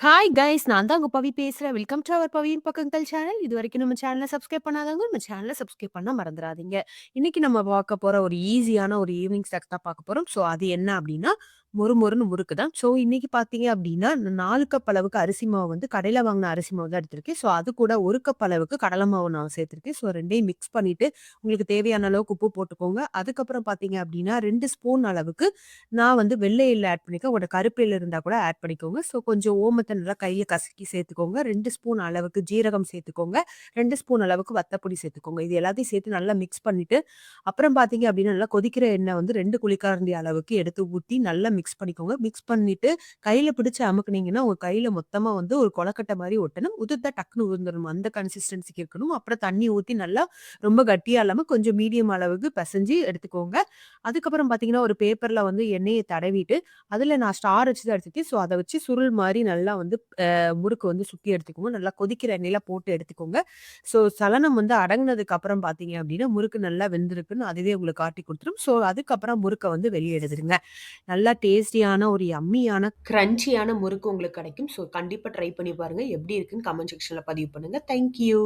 Hi guys! நான் தான் உங்க பவி பேசுறேன். வெல்கம் டூ அவர் பவியின் பக்கங்கள் சேனல். இதுவரைக்கும் நம்ம சேனல சப்ஸ்கிரைப் பண்ணாதவங்க, நம்ம சேனல சப்ஸ்கிரைப் பண்ண மறந்துறாதீங்க. இன்னைக்கு நம்ம பார்க்க போற ஒரு ஈஸியான ஒரு ஈவினிங் ஸ்நாக் தான் பார்க்க போறோம். ஸோ அது என்ன அப்டின்னா, மொறுமொறுன்னு முறுக்கு தான். ஸோ இன்னைக்கு பார்த்தீங்க அப்டின்னா, 4 கப் அளவுக்கு அரிசி மாவு வந்து கடையில வாங்குன அரிசி மாவு தான் எடுத்திருக்கேன். ஸோ அது கூட 1 கப் அளவுக்கு கடலை மாவு நான் சேர்த்திருக்கேன். ஸோ 2யும் மிக்ஸ் பண்ணிட்டு, உங்களுக்கு தேவையான அளவுக்கு உப்பு போட்டுக்கோங்க. அதுக்கப்புறம் பார்த்தீங்க அப்டின்னா, 2 ஸ்பூன் அளவுக்கு நான் வந்து வெள்ளை எள்ளு ஆட் பண்ணியிருக்கேன். உங்கள்ட்ட கருப்பு எள்ளு இருந்தா கூட ஆட் பண்ணிக்கோங்க. ஸோ கொஞ்சம் ஓமத்த நல்லா கைய கசக்கி சேர்த்துக்கோங்க. 2 ஸ்பூன் அளவுக்கு ஜீரகம் சேர்த்துக்கோங்க. 2 ஸ்பூன் அளவுக்கு வத்தப்பொடி சேர்த்துக்கோங்க. இது எல்லாத்தையும் சேர்த்து நல்லா மிக்ஸ் பண்ணிட்டு, அப்புறம் பார்த்தீங்க அப்டின்னா, நல்லா கொதிக்கிற எண்ணெய் வந்து 2 குழிக்கரண்டி அளவுக்கு எடுத்து ஊத்தி நல்லா மிக்ஸ் பண்ணிக்கோங்க. மிக்ஸ் பண்ணிட்டு கையில பிடிச்சு அமுக்குனீங்கன்னா, உங்க கையில மொத்தமா வந்து ஒரு கொழக்கட்ட மாரி ஒட்டணும். உதிர்த்தா டக்குனு உதிர்ந்துரணும். அந்த கன்சிஸ்டன்சிக்கு இருக்கணும். அப்புறம் தண்ணி ஊத்தி நல்லா ரொம்ப கட்டியா இல்லாம கொஞ்சம் மீடியம் அளவுக்கு பெசஞ்சு எடுத்துக்கோங்க. அதுக்கப்புறம் பார்த்தீங்கன்னா, ஒரு பேப்பர்ல வந்து எண்ணெய தடவிட்டு, அதுல நான் ஸ்டார் வச்சு தான் எடுத்துருக்கேன். ஸோ, அத வச்சு சுருள் மாரி நல்லா வந்து முறுக்கு வந்து சுத்தி எடுத்துக்கோங்க. நல்லா கொதிக்கிற எண்ணெயில போட்டு எடுத்துக்கோங்க. ஸோ, சலனம் வந்து அடங்குனதுக்கு அப்புறம் பார்த்தீங்க அப்டின்னா, முறுக்கு நல்லா வெந்திருக்குன்னு அதுவே உங்களுக்கு காட்டிக் குடுத்துரும். ஸோ, அதுக்கப்புறம் முறுக்க வந்து வெளிய எடுத்துருங்க. நல்லா டேஸ்டியான ஒரு யம்மியான, கிரன்ச்சியான முறுக்கு உங்களுக்கு கிடைக்கும். ஸோ, கண்டிப்பா ட்ரை பண்ணி பாருங்க. எப்டி இருக்குன்னு கமெண்ட் செக்ஷன்ல பதிவு பண்ணுங்க. Thank you.